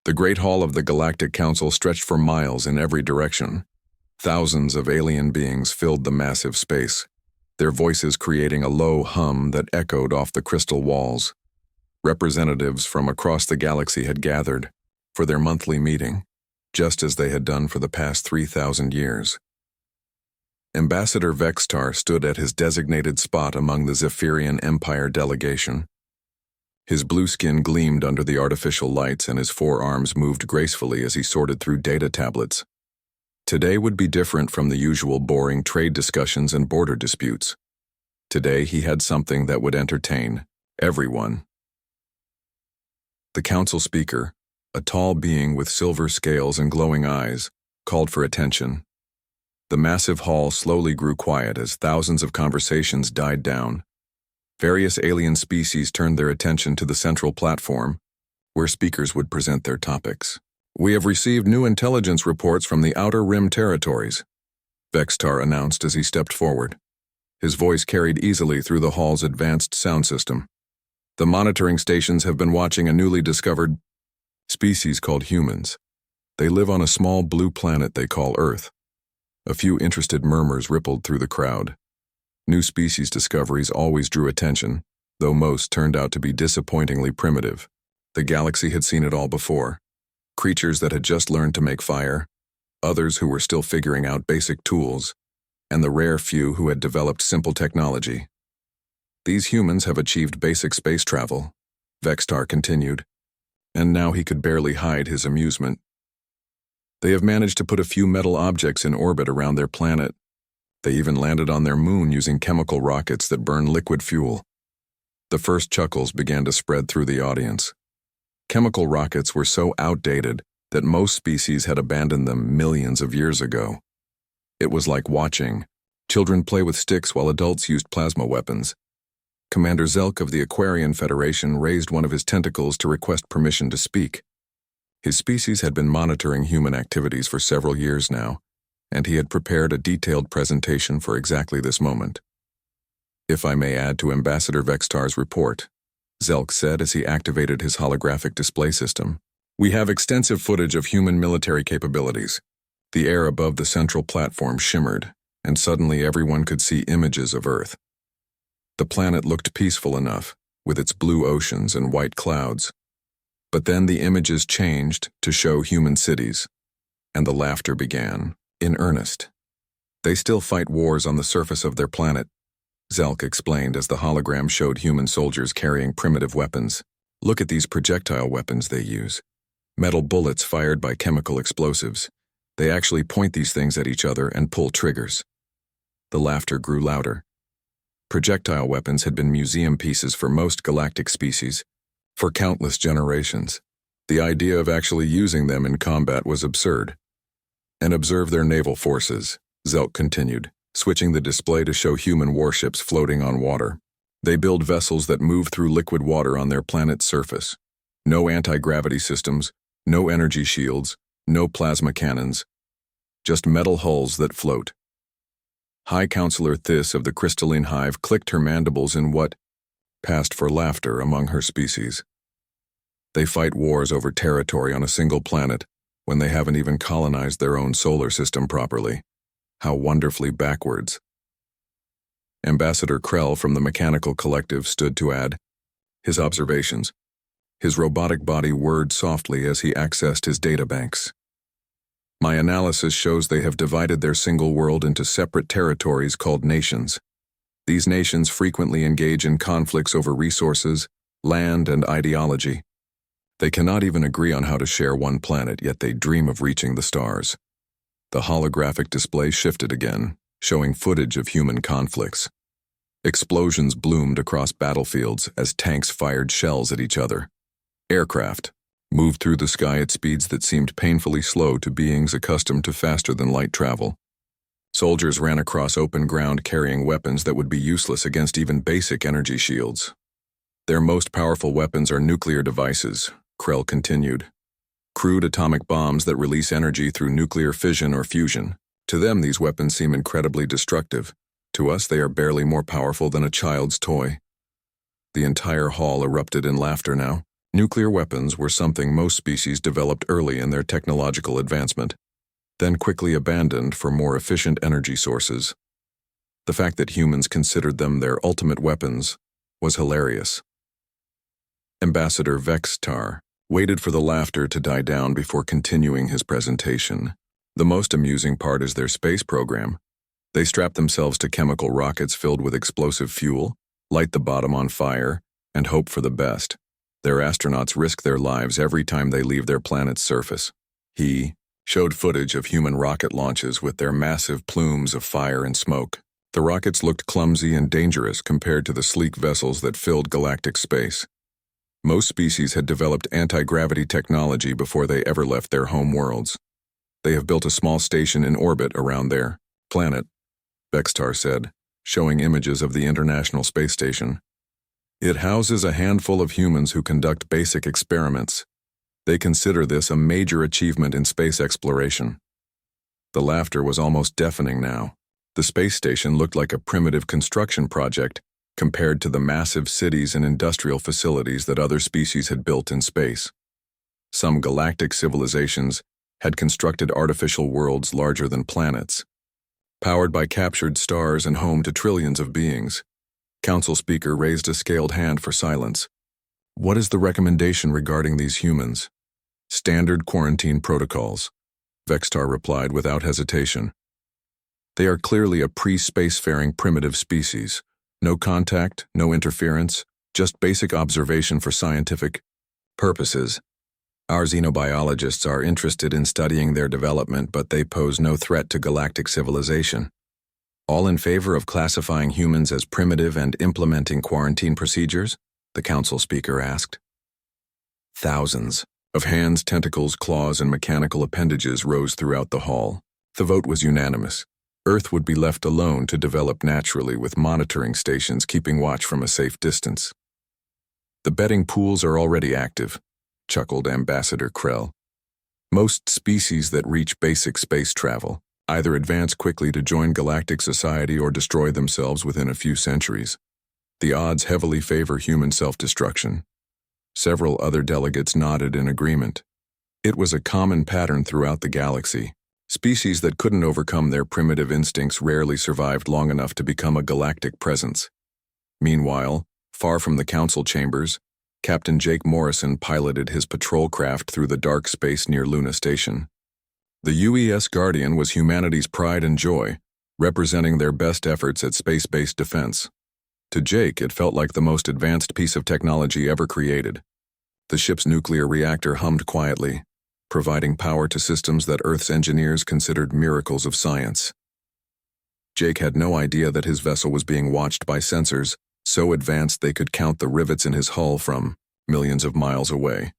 The Great Hall of the Galactic Council stretched for miles in every direction. Thousands of alien beings filled the massive space, their voices creating a low hum that echoed off the crystal walls. Representatives from across the galaxy had gathered for their monthly meeting, just as they had done for the past 3,000 years. Ambassador Vextar stood at his designated spot among the Zephyrian Empire delegation. His blue skin gleamed under the artificial lights and his forearms moved gracefully as he sorted through data tablets. Today would be different from the usual boring trade discussions and border disputes. Today he had something that would entertain everyone. The council speaker, a tall being with silver scales and glowing eyes, called for attention. The massive hall slowly grew quiet as thousands of conversations died down. Various alien species turned their attention to the central platform, where speakers would present their topics. "We have received new intelligence reports from the Outer Rim territories," Vextar announced as he stepped forward. His voice carried easily through the hall's advanced sound system. "The monitoring stations have been watching a newly discovered species called humans. They live on a small blue planet they call Earth." A few interested murmurs rippled through the crowd. New species discoveries always drew attention, though most turned out to be disappointingly primitive. The galaxy had seen it all before. Creatures that had just learned to make fire, others who were still figuring out basic tools, and the rare few who had developed simple technology. "These humans have achieved basic space travel," Vextar continued, and now he could barely hide his amusement. "They have managed to put a few metal objects in orbit around their planet. They even landed on their moon using chemical rockets that burn liquid fuel." The first chuckles began to spread through the audience. Chemical rockets were so outdated that most species had abandoned them millions of years ago. It was like watching children play with sticks while adults used plasma weapons. Commander Zelk of the Aquarian Federation raised one of his tentacles to request permission to speak. His species had been monitoring human activities for several years now, and he had prepared a detailed presentation for exactly this moment. "If I may add to Ambassador Vextar's report," Zelk said as he activated his holographic display system, "we have extensive footage of human military capabilities." The air above the central platform shimmered, and suddenly everyone could see images of Earth. The planet looked peaceful enough, with its blue oceans and white clouds. But then the images changed to show human cities, and the laughter began, in earnest. "They still fight wars on the surface of their planet," Zelk explained as the hologram showed human soldiers carrying primitive weapons. "Look at these projectile weapons they use. Metal bullets fired by chemical explosives. They actually point these things at each other and pull triggers." The laughter grew louder. Projectile weapons had been museum pieces for most galactic species, for countless generations. The idea of actually using them in combat was absurd. "And observe their naval forces," Zelk continued, switching the display to show human warships floating on water. "They build vessels that move through liquid water on their planet's surface. No anti-gravity systems, no energy shields, no plasma cannons. Just metal hulls that float." High Counselor Thys of the Crystalline Hive clicked her mandibles in what passed for laughter among her species. "They fight wars over territory on a single planet when they haven't even colonized their own solar system properly. How wonderfully backwards." Ambassador Krell from the Mechanical Collective stood to add his observations. His robotic body whirred softly as he accessed his databanks. "My analysis shows they have divided their single world into separate territories called nations. These nations frequently engage in conflicts over resources, land, and ideology. They cannot even agree on how to share one planet, yet they dream of reaching the stars." The holographic display shifted again, showing footage of human conflicts. Explosions bloomed across battlefields as tanks fired shells at each other. Aircraft moved through the sky at speeds that seemed painfully slow to beings accustomed to faster-than-light travel. Soldiers ran across open ground carrying weapons that would be useless against even basic energy shields. "Their most powerful weapons are nuclear devices," Krell continued. "Crude atomic bombs that release energy through nuclear fission or fusion. To them, these weapons seem incredibly destructive. To us, they are barely more powerful than a child's toy." The entire hall erupted in laughter now, Nuclear weapons were something most species developed early in their technological advancement, then quickly abandoned for more efficient energy sources. The fact that humans considered them their ultimate weapons was hilarious. Ambassador Vextar waited for the laughter to die down before continuing his presentation. The most amusing part is their space program. They strap themselves to chemical rockets filled with explosive fuel, light the bottom on fire, and hope for the best. Their astronauts risk their lives every time they leave their planet's surface. He showed footage of human rocket launches with their massive plumes of fire and smoke. The rockets looked clumsy and dangerous compared to the sleek vessels that filled galactic space. Most species had developed anti-gravity technology before they ever left their home worlds. They have built a small station in orbit around their planet, Vextar said, showing images of the International Space Station. It houses a handful of humans who conduct basic experiments. They consider this a major achievement in space exploration. The laughter was almost deafening now. The space station looked like a primitive construction project compared to the massive cities and industrial facilities that other species had built in space. Some galactic civilizations had constructed artificial worlds larger than planets, powered by captured stars and home to trillions of beings. Council speaker raised a scaled hand for silence. What is the recommendation regarding these humans? Standard quarantine protocols, Vextar replied without hesitation. They are clearly a pre-spacefaring primitive species. No contact, no interference, just basic observation for scientific purposes. Our xenobiologists are interested in studying their development, but they pose no threat to galactic civilization. All in favor of classifying humans as primitive and implementing quarantine procedures? The council speaker asked. Thousands of hands, tentacles, claws, and mechanical appendages rose throughout the hall. The vote was unanimous. Earth would be left alone to develop naturally, with monitoring stations keeping watch from a safe distance. The betting pools are already active, chuckled Ambassador Krell. Most species that reach basic space travel either advance quickly to join galactic society or destroy themselves within a few centuries. The odds heavily favor human self-destruction. Several other delegates nodded in agreement. It was a common pattern throughout the galaxy. Species that couldn't overcome their primitive instincts rarely survived long enough to become a galactic presence. Meanwhile, far from the council chambers, Captain Jake Morrison piloted his patrol craft through the dark space near Luna Station. The UES Guardian was humanity's pride and joy, representing their best efforts at space-based defense. To Jake, it felt like the most advanced piece of technology ever created. The ship's nuclear reactor hummed quietly, providing power to systems that Earth's engineers considered miracles of science. Jake had no idea that his vessel was being watched by sensors so advanced they could count the rivets in his hull from millions of miles away.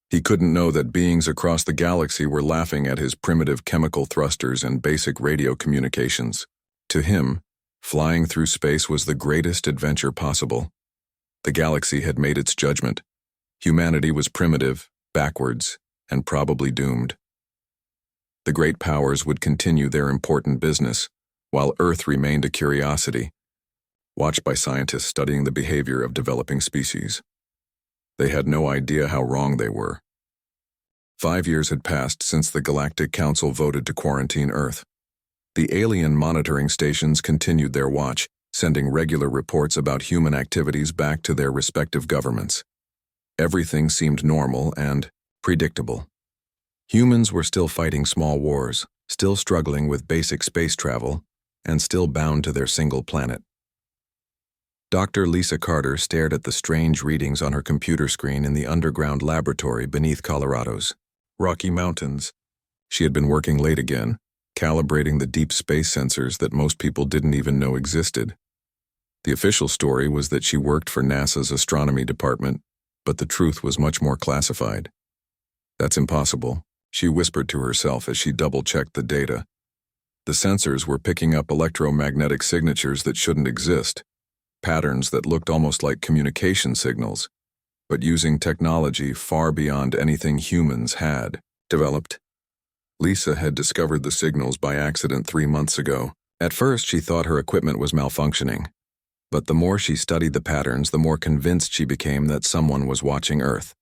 He couldn't know that beings across the galaxy were laughing at his primitive chemical thrusters and basic radio communications. To him, flying through space was the greatest adventure possible. The galaxy had made its judgment. Humanity was primitive, backwards, and probably doomed. The great powers would continue their important business, while Earth remained a curiosity, watched by scientists studying the behavior of developing species. They had no idea how wrong they were. 5 years had passed since the Galactic Council voted to quarantine Earth. The alien monitoring stations continued their watch, sending regular reports about human activities back to their respective governments. Everything seemed normal and predictable. Humans were still fighting small wars, still struggling with basic space travel, and still bound to their single planet. Dr. Lisa Carter stared at the strange readings on her computer screen in the underground laboratory beneath Colorado's Rocky Mountains. She had been working late again, calibrating the deep space sensors that most people didn't even know existed. The official story was that she worked for NASA's astronomy department, but the truth was much more classified. That's impossible, she whispered to herself as she double-checked the data. The sensors were picking up electromagnetic signatures that shouldn't exist, patterns that looked almost like communication signals, but using technology far beyond anything humans had developed. Lisa had discovered the signals by accident 3 months ago. At first, she thought her equipment was malfunctioning, but the more she studied the patterns, the more convinced she became that someone was watching Earth.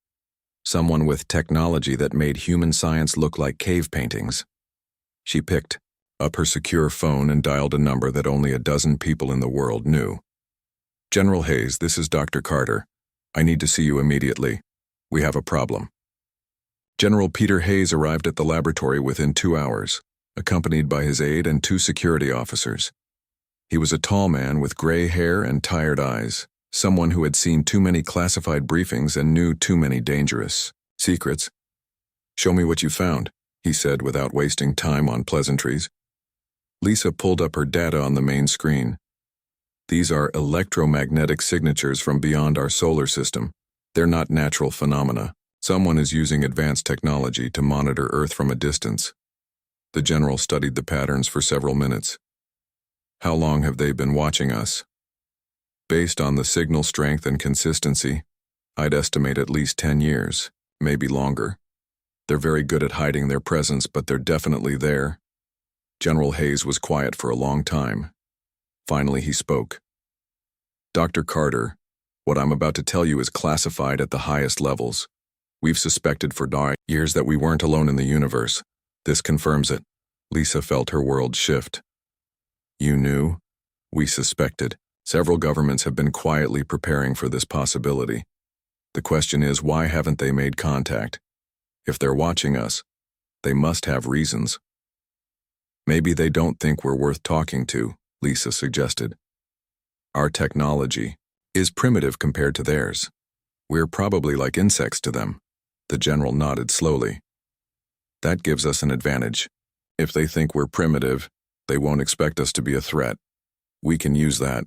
someone with technology that made human science look like cave paintings. She picked up her secure phone and dialed a number that only a dozen people in the world knew. General Hayes, this is Dr. Carter. I need to see you immediately. We have a problem. General Peter Hayes arrived at the laboratory within 2 hours, accompanied by his aide and 2 security officers. He was a tall man with gray hair and tired eyes, someone who had seen too many classified briefings and knew too many dangerous secrets. Show me what you found, he said without wasting time on pleasantries. Lisa pulled up her data on the main screen. These are electromagnetic signatures from beyond our solar system. They're not natural phenomena. Someone is using advanced technology to monitor Earth from a distance. The general studied the patterns for several minutes. How long have they been watching us? Based on the signal strength and consistency, I'd estimate at least 10 years, maybe longer. They're very good at hiding their presence, but they're definitely there. General Hayes was quiet for a long time. Finally, he spoke. Dr. Carter, what I'm about to tell you is classified at the highest levels. We've suspected for years that we weren't alone in the universe. This confirms it. Lisa felt her world shift. You knew? We suspected. Several governments have been quietly preparing for this possibility. The question is, why haven't they made contact? If they're watching us, they must have reasons. Maybe they don't think we're worth talking to, Lisa suggested. Our technology is primitive compared to theirs. We're probably like insects to them. The general nodded slowly. That gives us an advantage. If they think we're primitive, they won't expect us to be a threat. We can use that.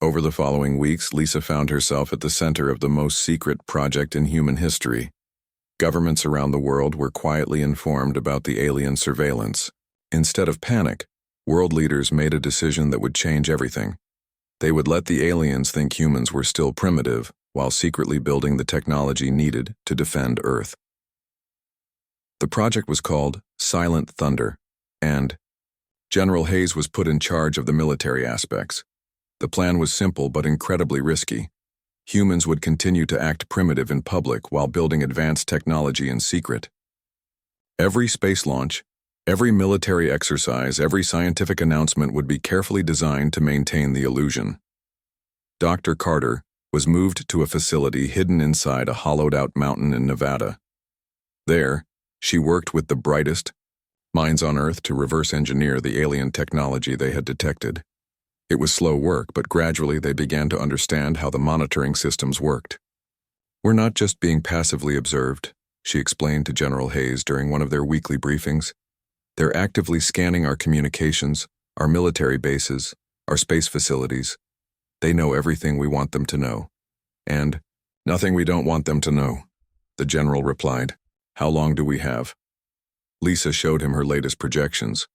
Over the following weeks, Lisa found herself at the center of the most secret project in human history. Governments around the world were quietly informed about the alien surveillance. Instead of panic, world leaders made a decision that would change everything. They would let the aliens think humans were still primitive, while secretly building the technology needed to defend Earth. The project was called Silent Thunder, and General Hayes was put in charge of the military aspects. The plan was simple but incredibly risky. Humans would continue to act primitive in public while building advanced technology in secret. Every space launch, every military exercise, every scientific announcement would be carefully designed to maintain the illusion. Dr. Carter was moved to a facility hidden inside a hollowed-out mountain in Nevada. There, she worked with the brightest minds on Earth to reverse engineer the alien technology they had detected. It was slow work, but gradually they began to understand how the monitoring systems worked. We're not just being passively observed, she explained to General Hayes during one of their weekly briefings. They're actively scanning our communications, our military bases, our space facilities. They know everything we want them to know. And nothing we don't want them to know, the general replied. How long do we have? Lisa showed him her latest projections.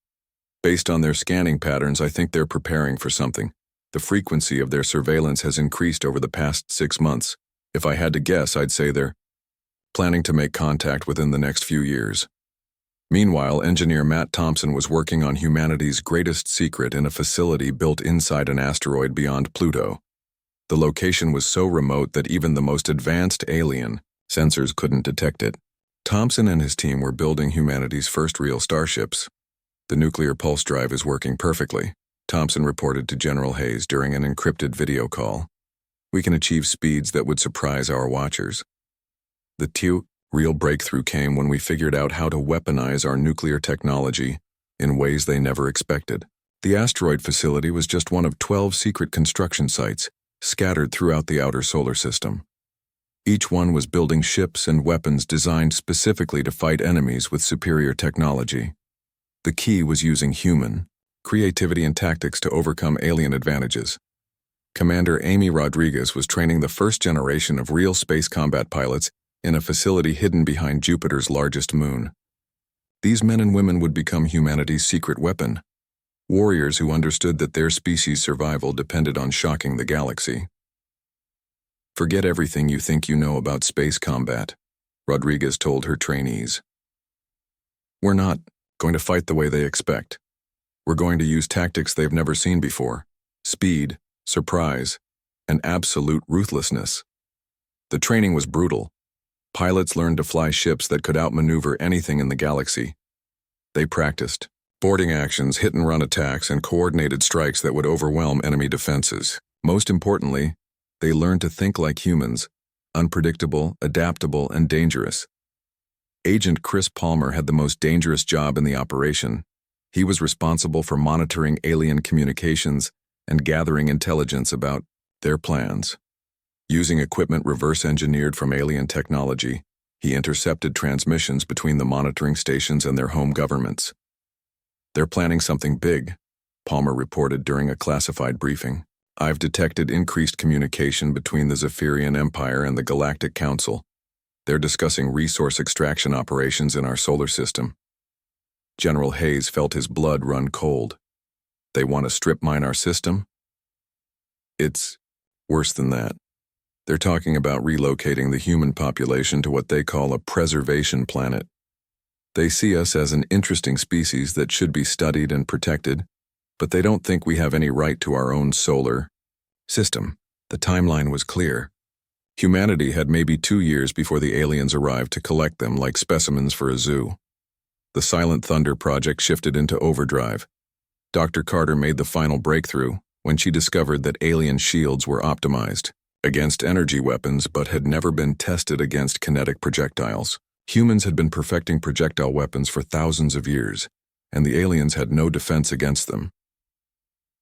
Based on their scanning patterns, I think they're preparing for something. The frequency of their surveillance has increased over the past 6 months. If I had to guess, I'd say they're planning to make contact within the next few years. Meanwhile, engineer Matt Thompson was working on humanity's greatest secret in a facility built inside an asteroid beyond Pluto. The location was so remote that even the most advanced alien sensors couldn't detect it. Thompson and his team were building humanity's first real starships. The nuclear pulse drive is working perfectly, Thompson reported to General Hayes during an encrypted video call. We can achieve speeds that would surprise our watchers. The real breakthrough came when we figured out how to weaponize our nuclear technology in ways they never expected. The asteroid facility was just one of 12 secret construction sites scattered throughout the outer solar system. Each one was building ships and weapons designed specifically to fight enemies with superior technology. The key was using human creativity and tactics to overcome alien advantages. Commander Amy Rodriguez was training the first generation of real space combat pilots in a facility hidden behind Jupiter's largest moon. These men and women would become humanity's secret weapon, warriors who understood that their species' survival depended on shocking the galaxy. Forget everything you think you know about space combat, Rodriguez told her trainees. We're not going to fight the way they expect. We're going to use tactics they've never seen before: speed, surprise, and absolute ruthlessness. The training was brutal. Pilots learned to fly ships that could outmaneuver anything in the galaxy. They practiced boarding actions, hit-and-run attacks, and coordinated strikes that would overwhelm enemy defenses. Most importantly, they learned to think like humans, unpredictable, adaptable, and dangerous. Agent Chris Palmer had the most dangerous job in the operation. He was responsible for monitoring alien communications and gathering intelligence about their plans. Using equipment reverse-engineered from alien technology, he intercepted transmissions between the monitoring stations and their home governments. "They're planning something big," Palmer reported during a classified briefing. "I've detected increased communication between the Zephyrian Empire and the Galactic Council. They're discussing resource extraction operations in our solar system." General Hayes felt his blood run cold. "They want to strip mine our system?" "It's worse than that. They're talking about relocating the human population to what they call a preservation planet. They see us as an interesting species that should be studied and protected, but they don't think we have any right to our own solar system." The timeline was clear. Humanity had maybe 2 years before the aliens arrived to collect them like specimens for a zoo. The Silent Thunder project shifted into overdrive. Dr. Carter made the final breakthrough when she discovered that alien shields were optimized against energy weapons but had never been tested against kinetic projectiles. Humans had been perfecting projectile weapons for thousands of years, and the aliens had no defense against them.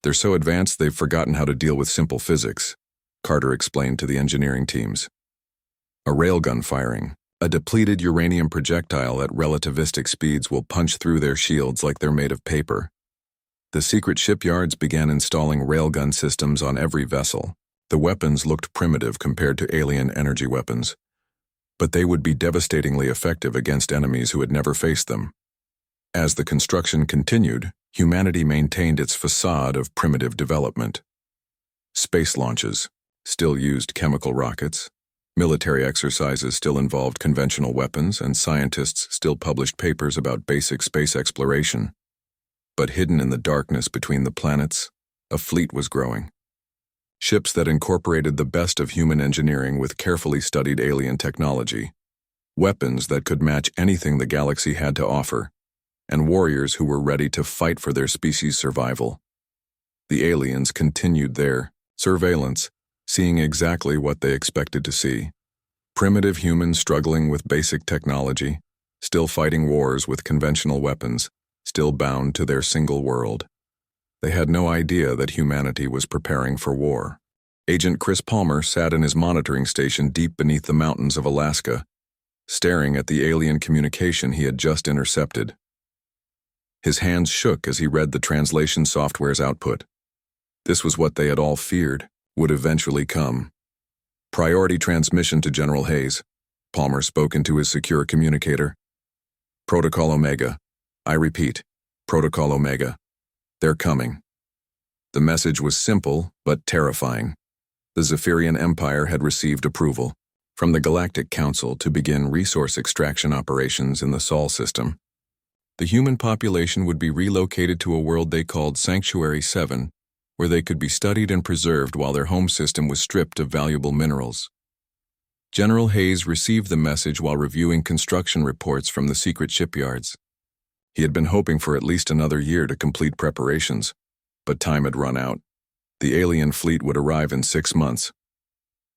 "They're so advanced they've forgotten how to deal with simple physics," Carter explained to the engineering teams. "A railgun firing a depleted uranium projectile at relativistic speeds will punch through their shields like they're made of paper." The secret shipyards began installing railgun systems on every vessel. The weapons looked primitive compared to alien energy weapons, but they would be devastatingly effective against enemies who had never faced them. As the construction continued, humanity maintained its facade of primitive development. Space launches still used chemical rockets, military exercises still involved conventional weapons, and scientists still published papers about basic space exploration. But hidden in the darkness between the planets, a fleet was growing. Ships that incorporated the best of human engineering with carefully studied alien technology, weapons that could match anything the galaxy had to offer, and warriors who were ready to fight for their species' survival. The aliens continued their surveillance, seeing exactly what they expected to see. Primitive humans struggling with basic technology, still fighting wars with conventional weapons, still bound to their single world. They had no idea that humanity was preparing for war. Agent Chris Palmer sat in his monitoring station deep beneath the mountains of Alaska, staring at the alien communication he had just intercepted. His hands shook as he read the translation software's output. This was what they had all feared would eventually come. "Priority transmission to General Hayes," Palmer spoke into his secure communicator. "Protocol Omega. I repeat, Protocol Omega. They're coming." The message was simple but terrifying. The Zephyrian Empire had received approval from the Galactic Council to begin resource extraction operations in the Sol system. The human population would be relocated to a world they called Sanctuary 7, where they could be studied and preserved while their home system was stripped of valuable minerals. General Hayes received the message while reviewing construction reports from the secret shipyards. He had been hoping for at least another year to complete preparations, but time had run out. The alien fleet would arrive in 6 months.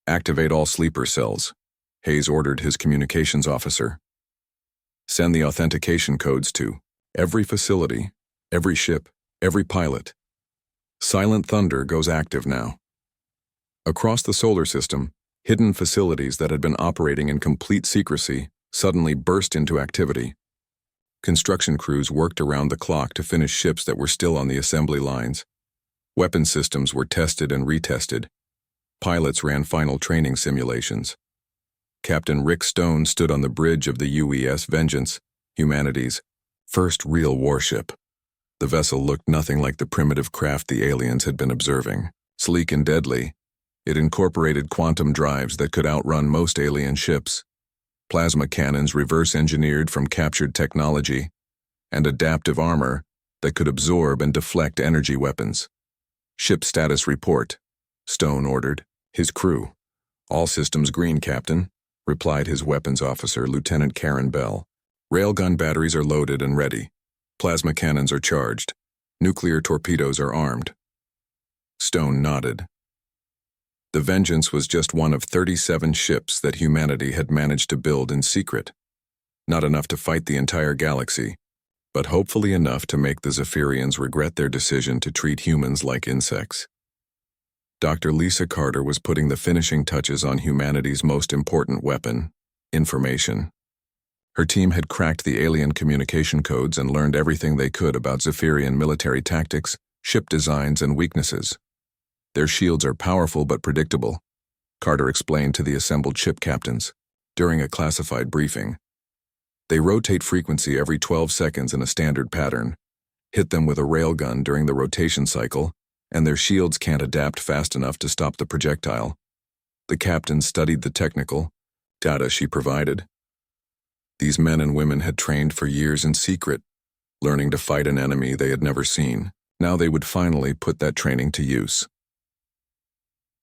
"Activate all sleeper cells," Hayes ordered his communications officer. "Send the authentication codes to every facility, every ship, every pilot. Silent Thunder goes active now." Across the solar system, hidden facilities that had been operating in complete secrecy suddenly burst into activity. Construction crews worked around the clock to finish ships that were still on the assembly lines. Weapon systems were tested and retested. Pilots ran final training simulations. Captain Rick Stone stood on the bridge of the UES Vengeance, humanity's first real warship. The vessel looked nothing like the primitive craft the aliens had been observing. Sleek and deadly, it incorporated quantum drives that could outrun most alien ships, plasma cannons reverse-engineered from captured technology, and adaptive armor that could absorb and deflect energy weapons. "Ship status report," Stone ordered. His crew. "All systems green, Captain. replied his weapons officer, Lieutenant Karen Bell. Railgun batteries are loaded and ready. Plasma cannons are charged. Nuclear torpedoes are armed. Stone nodded. The Vengeance was just one of 37 ships that humanity had managed to build in secret. Not enough to fight the entire galaxy, but hopefully enough to make the Zephyrians regret their decision to treat humans like insects. Dr. Lisa Carter was putting the finishing touches on humanity's most important weapon, information. Her team had cracked the alien communication codes and learned everything they could about Zephyrian military tactics, ship designs, and weaknesses. Their shields are powerful but predictable, Carter explained to the assembled ship captains during a classified briefing. They rotate frequency every 12 seconds in a standard pattern, hit them with a railgun during the rotation cycle, and their shields can't adapt fast enough to stop the projectile. The captain studied the technical data she provided. These men and women had trained for years in secret, learning to fight an enemy they had never seen. Now they would finally put that training to use.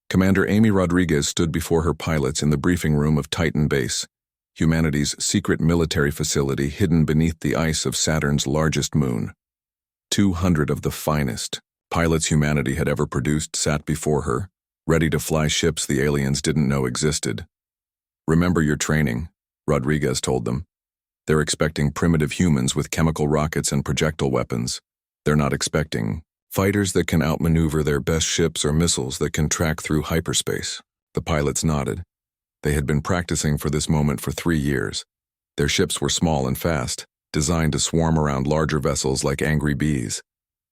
Commander Amy Rodriguez stood before her pilots in the briefing room of Titan Base, humanity's secret military facility hidden beneath the ice of Saturn's largest moon. 200 of the finest pilots humanity had ever produced sat before her, ready to fly ships the aliens didn't know existed. "Remember your training," Rodriguez told them. "They're expecting primitive humans with chemical rockets and projectile weapons. They're not expecting fighters that can outmaneuver their best ships or missiles that can track through hyperspace." The pilots nodded. They had been practicing for this moment for 3 years. Their ships were small and fast, designed to swarm around larger vessels like angry bees.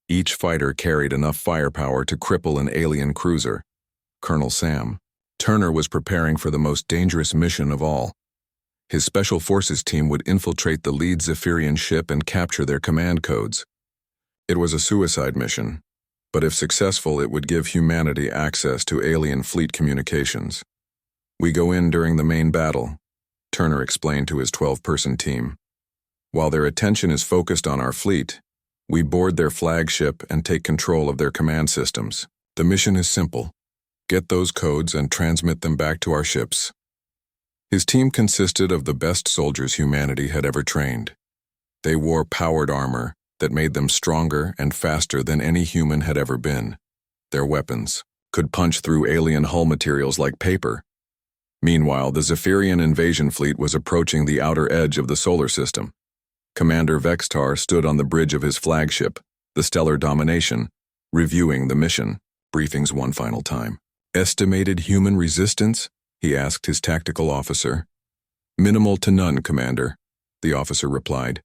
Each fighter carried enough firepower to cripple an alien cruiser. Colonel Sam Turner was preparing for the most dangerous mission of all. His Special Forces team would infiltrate the lead Zephyrian ship and capture their command codes. It was a suicide mission, but if successful, it would give humanity access to alien fleet communications. "We go in during the main battle," Turner explained to his 12-person team. "While their attention is focused on our fleet, we board their flagship and take control of their command systems. The mission is simple: get those codes and transmit them back to our ships." His team consisted of the best soldiers humanity had ever trained. They wore powered armor that made them stronger and faster than any human had ever been. Their weapons could punch through alien hull materials like paper. Meanwhile, the Zephyrian invasion fleet was approaching the outer edge of the solar system. Commander Vextar stood on the bridge of his flagship, the Stellar Domination, reviewing the mission. Briefings one final time. "Estimated human resistance?" he asked his tactical officer. "Minimal to none, Commander," the officer replied.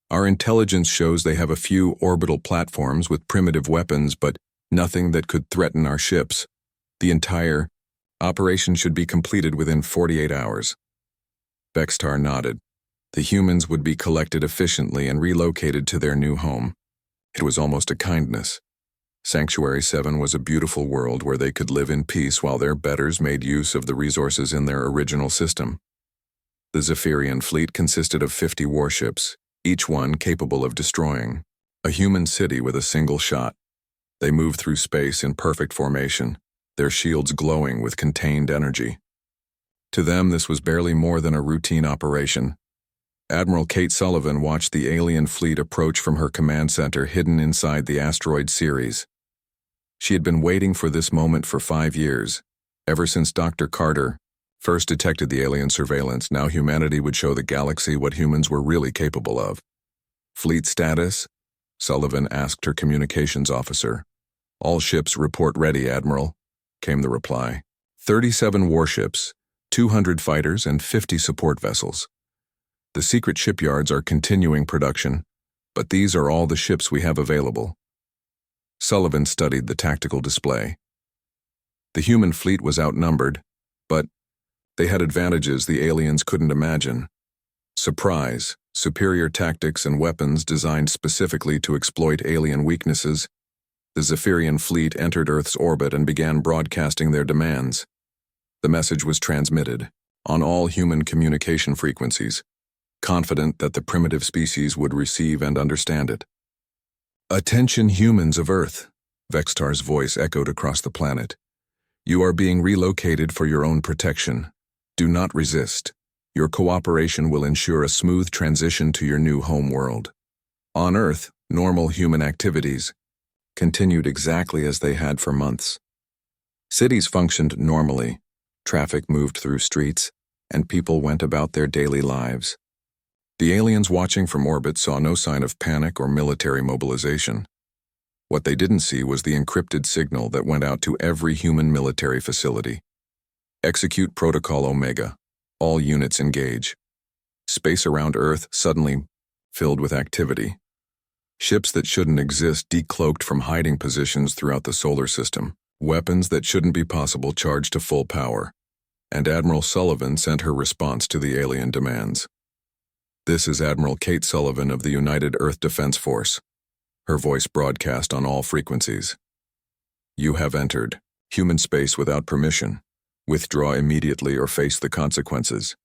"Our intelligence shows they have a few orbital platforms with primitive weapons, but nothing that could threaten our ships. The entire operation should be completed within 48 hours. Vextar nodded. The humans would be collected efficiently and relocated to their new home. It was almost a kindness. Sanctuary 7 was a beautiful world where they could live in peace while their betters made use of the resources in their original system. The Zephyrian fleet consisted of 50 warships, each one capable of destroying a human city with a single shot. They moved through space in perfect formation, their shields glowing with contained energy. To them, this was barely more than a routine operation. Admiral Kate Sullivan watched the alien fleet approach from her command center hidden inside the asteroid Ceres. She had been waiting for this moment for 5 years. Ever since Dr. Carter first detected the alien surveillance, now humanity would show the galaxy what humans were really capable of. "Fleet status?" Sullivan asked her communications officer. "All ships report ready, Admiral," came the reply. 37 warships, 200 fighters, and 50 support vessels. The secret shipyards are continuing production, but these are all the ships we have available. Sullivan studied the tactical display. The human fleet was outnumbered, but they had advantages the aliens couldn't imagine. Surprise, superior tactics, and weapons designed specifically to exploit alien weaknesses. The Zephyrian fleet entered Earth's orbit and began broadcasting their demands. The message was transmitted on all human communication frequencies, confident that the primitive species would receive and understand it. "Attention humans of Earth," Vextar's voice echoed across the planet. "You are being relocated for your own protection. Do not resist. Your cooperation will ensure a smooth transition to your new home world. On Earth, normal human activities continued exactly as they had for months. Cities functioned normally, traffic moved through streets, and people went about their daily lives. The aliens watching from orbit saw no sign of panic or military mobilization. What they didn't see was the encrypted signal that went out to every human military facility. Execute Protocol Omega. All units engage. Space around Earth suddenly filled with activity. Ships that shouldn't exist decloaked from hiding positions throughout the solar system. Weapons that shouldn't be possible charged to full power. And Admiral Sullivan sent her response to the alien demands. This is Admiral Kate Sullivan of the United Earth Defense Force. Her voice broadcast on all frequencies. You have entered human space without permission. Withdraw immediately or face the consequences.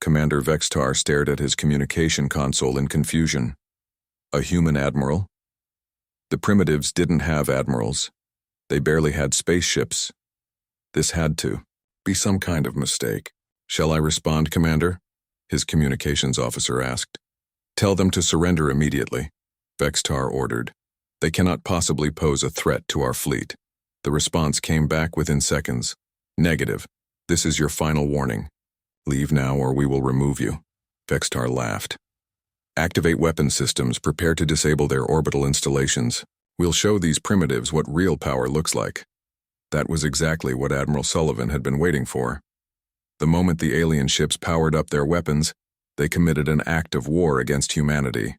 Commander Vextar stared at his communication console in confusion. A human admiral? The primitives didn't have admirals. They barely had spaceships. This had to be some kind of mistake. Shall I respond, Commander? His communications officer asked. Tell them to surrender immediately, Vextar ordered. They cannot possibly pose a threat to our fleet. The response came back within seconds. Negative. This is your final warning. Leave now or we will remove you. Vextar laughed. Activate weapon systems. Prepare to disable their orbital installations. We'll show these primitives what real power looks like. That was exactly what Admiral Sullivan had been waiting for. The moment the alien ships powered up their weapons, they committed an act of war against humanity.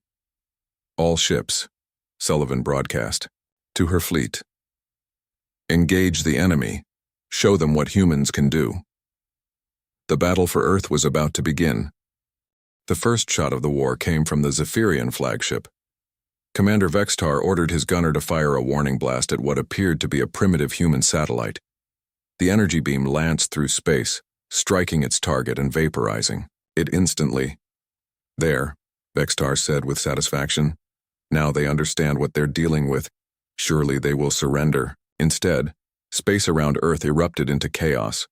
All ships, Sullivan broadcast, to her fleet. Engage the enemy. Show them what humans can do. The battle for Earth was about to begin. The first shot of the war came from the Zephyrian flagship. Commander Vextar ordered his gunner to fire a warning blast at what appeared to be a primitive human satellite. The energy beam lanced through space, striking its target and vaporizing it instantly. There, Vextar said with satisfaction. Now they understand what they're dealing with. Surely they will surrender. Instead, space around Earth erupted into chaos.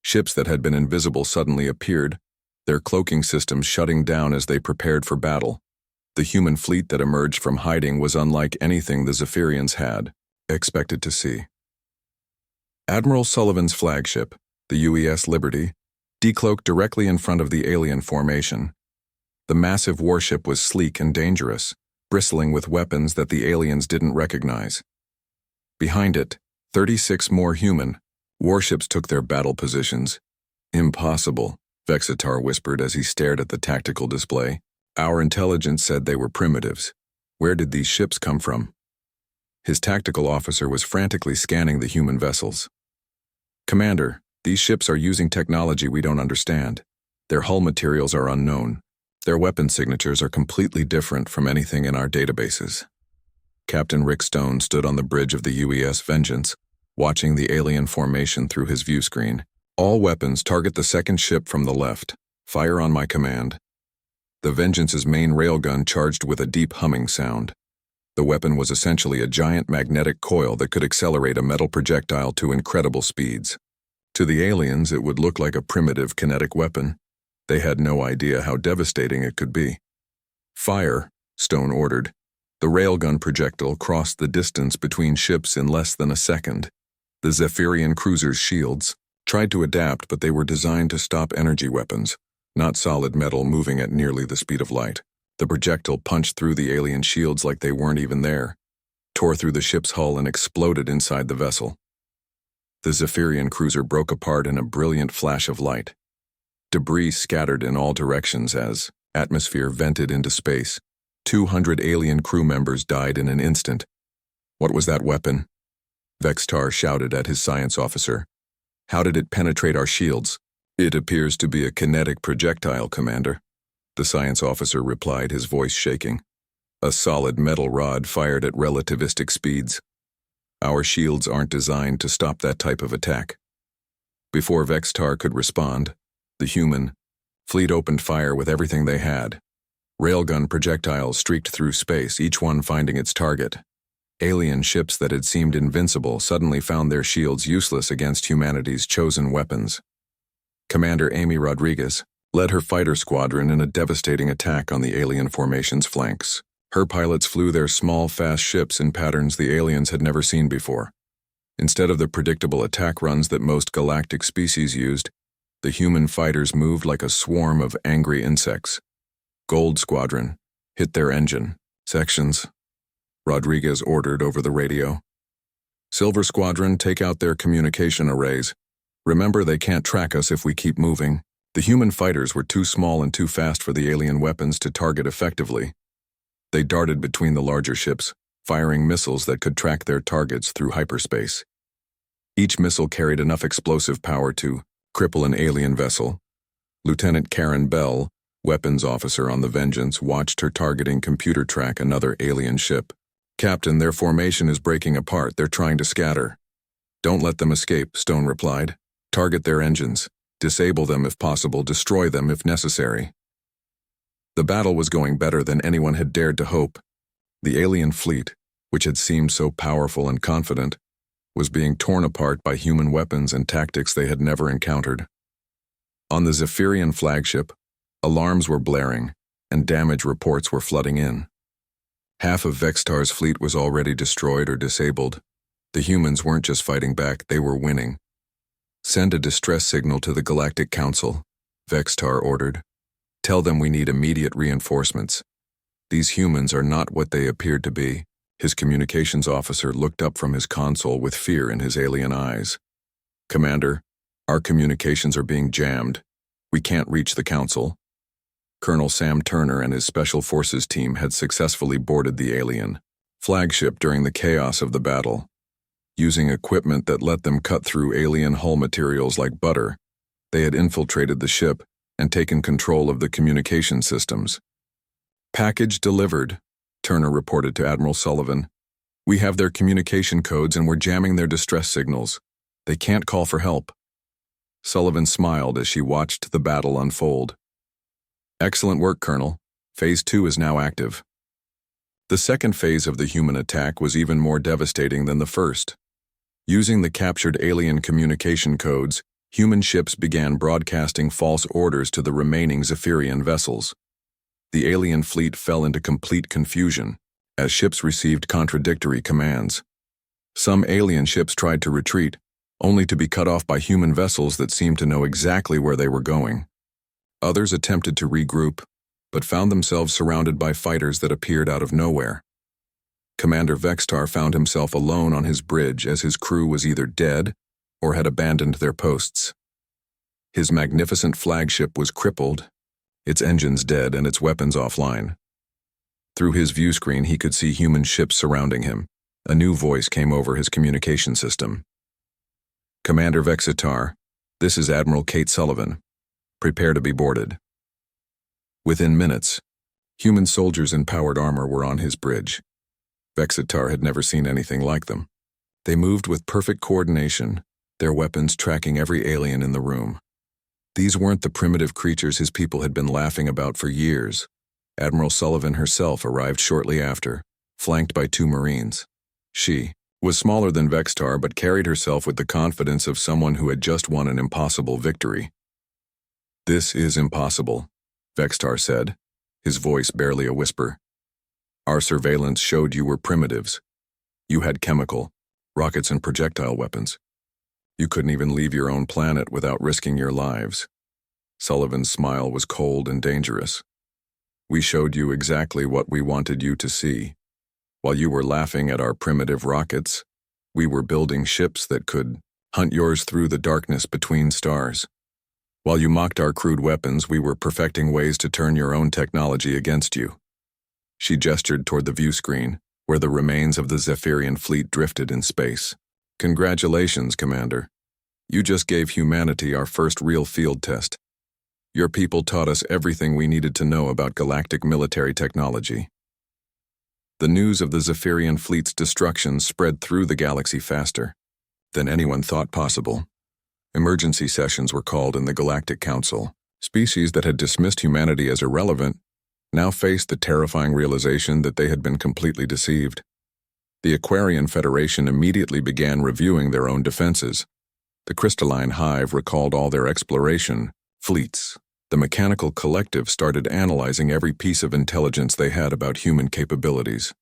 Ships that had been invisible suddenly appeared, their cloaking systems shutting down as they prepared for battle. The human fleet that emerged from hiding was unlike anything the Zephyrians had expected to see. Admiral Sullivan's flagship, the UES Liberty, decloaked directly in front of the alien formation. The massive warship was sleek and dangerous, bristling with weapons that the aliens didn't recognize. Behind it, 36 more human warships took their battle positions. Impossible, Vexitar whispered as he stared at the tactical display. Our intelligence said they were primitives. Where did these ships come from? His tactical officer was frantically scanning the human vessels. Commander, these ships are using technology we don't understand. Their hull materials are unknown. Their weapon signatures are completely different from anything in our databases. Captain Rick Stone stood on the bridge of the UES Vengeance, watching the alien formation through his view screen. All weapons target the second ship from the left. Fire on my command. The Vengeance's main railgun charged with a deep humming sound. The weapon was essentially a giant magnetic coil that could accelerate a metal projectile to incredible speeds. To the aliens, it would look like a primitive kinetic weapon. They had no idea how devastating it could be. Fire, Stone ordered. The railgun projectile crossed the distance between ships in less than a second. The Zephyrian cruiser's shields tried to adapt, but they were designed to stop energy weapons, not solid metal moving at nearly the speed of light. The projectile punched through the alien shields like they weren't even there, tore through the ship's hull and exploded inside the vessel. The Zephyrian cruiser broke apart in a brilliant flash of light. Debris scattered in all directions as atmosphere vented into space. 200 alien crew members died in an instant. What was that weapon? Vextar shouted at his science officer. How did it penetrate our shields? It appears to be a kinetic projectile, Commander. The science officer replied, his voice shaking. A solid metal rod fired at relativistic speeds. Our shields aren't designed to stop that type of attack. Before Vextar could respond, the human fleet opened fire with everything they had. Railgun projectiles streaked through space, each one finding its target. Alien ships that had seemed invincible suddenly found their shields useless against humanity's chosen weapons. Commander Amy Rodriguez led her fighter squadron in a devastating attack on the alien formation's flanks. Her pilots flew their small, fast ships in patterns the aliens had never seen before. Instead of the predictable attack runs that most galactic species used, the human fighters moved like a swarm of angry insects. Gold Squadron, hit their engine sections, Rodriguez ordered over the radio. Silver Squadron, take out their communication arrays. Remember, they can't track us if we keep moving. The human fighters were too small and too fast for the alien weapons to target effectively. They darted between the larger ships, firing missiles that could track their targets through hyperspace. Each missile carried enough explosive power to cripple an alien vessel. Lieutenant Karen Bell, weapons officer on the Vengeance, watched her targeting computer track another alien ship. "Captain, their formation is breaking apart. They're trying to scatter." "Don't let them escape," Stone replied. "Target their engines. Disable them if possible. Destroy them if necessary." The battle was going better than anyone had dared to hope. The alien fleet, which had seemed so powerful and confident, was being torn apart by human weapons and tactics they had never encountered. On the Zephyrian flagship, alarms were blaring, and damage reports were flooding in. Half of Vextar's fleet was already destroyed or disabled. The humans weren't just fighting back, they were winning. "Send a distress signal to the Galactic Council," Vextar ordered. "Tell them we need immediate reinforcements. These humans are not what they appeared to be." His communications officer looked up from his console with fear in his alien eyes. "Commander, our communications are being jammed. We can't reach the Council." Colonel Sam Turner and his Special Forces team had successfully boarded the alien flagship during the chaos of the battle. Using equipment that let them cut through alien hull materials like butter, they had infiltrated the ship and taken control of the communication systems. "Package delivered," Turner reported to Admiral Sullivan. "We have their communication codes and we're jamming their distress signals. They can't call for help." Sullivan smiled as she watched the battle unfold. "Excellent work, Colonel. Phase 2 is now active." The second phase of the human attack was even more devastating than the first. Using the captured alien communication codes, human ships began broadcasting false orders to the remaining Zephyrian vessels. The alien fleet fell into complete confusion as ships received contradictory commands. Some alien ships tried to retreat, only to be cut off by human vessels that seemed to know exactly where they were going. Others attempted to regroup, but found themselves surrounded by fighters that appeared out of nowhere. Commander Vextar found himself alone on his bridge as his crew was either dead or had abandoned their posts. His magnificent flagship was crippled, its engines dead and its weapons offline. Through his view screen he could see human ships surrounding him. A new voice came over his communication system. "Commander Vexitar, this is Admiral Kate Sullivan. Prepare to be boarded." Within minutes, human soldiers in powered armor were on his bridge. Vexitar had never seen anything like them. They moved with perfect coordination, their weapons tracking every alien in the room. These weren't the primitive creatures his people had been laughing about for years. Admiral Sullivan herself arrived shortly after, flanked by 2 Marines. She was smaller than Vextar but carried herself with the confidence of someone who had just won an impossible victory. "This is impossible," Vextar said, his voice barely a whisper. "Our surveillance showed you were primitives. You had chemical, rockets and projectile weapons. You couldn't even leave your own planet without risking your lives." Sullivan's smile was cold and dangerous. "We showed you exactly what we wanted you to see. While you were laughing at our primitive rockets, we were building ships that could hunt yours through the darkness between stars. While you mocked our crude weapons, we were perfecting ways to turn your own technology against you." She gestured toward the view screen, where the remains of the Zephyrian fleet drifted in space. "Congratulations, Commander. You just gave humanity our first real field test. Your people taught us everything we needed to know about galactic military technology." The news of the Zephyrian fleet's destruction spread through the galaxy faster than anyone thought possible. Emergency sessions were called in the Galactic Council. Species that had dismissed humanity as irrelevant now faced the terrifying realization that they had been completely deceived. The Aquarian Federation immediately began reviewing their own defenses. The crystalline hive recalled all their exploration fleets. The mechanical collective started analyzing every piece of intelligence they had about human capabilities.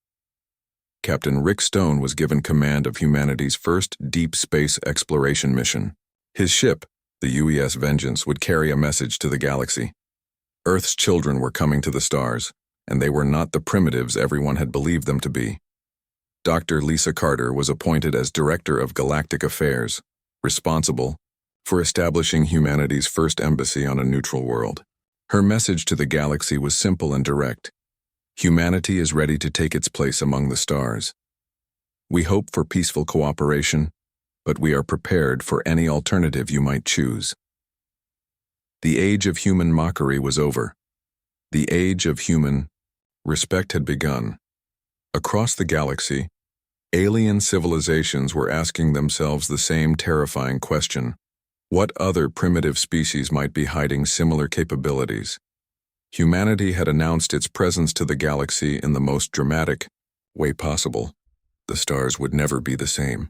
Captain Rick Stone was given command of humanity's first deep space exploration mission. His ship, the UES Vengeance, would carry a message to the galaxy. Earth's children were coming to the stars, and they were not the primitives everyone had believed them to be. Dr. Lisa Carter was appointed as Director of Galactic Affairs, responsible for establishing humanity's first embassy on a neutral world. Her message to the galaxy was simple and direct. Humanity is ready to take its place among the stars. We hope for peaceful cooperation, but we are prepared for any alternative you might choose. The age of human mockery was over. The age of human respect had begun. Across the galaxy, alien civilizations were asking themselves the same terrifying question: what other primitive species might be hiding similar capabilities? Humanity had announced its presence to the galaxy in the most dramatic way possible. The stars would never be the same.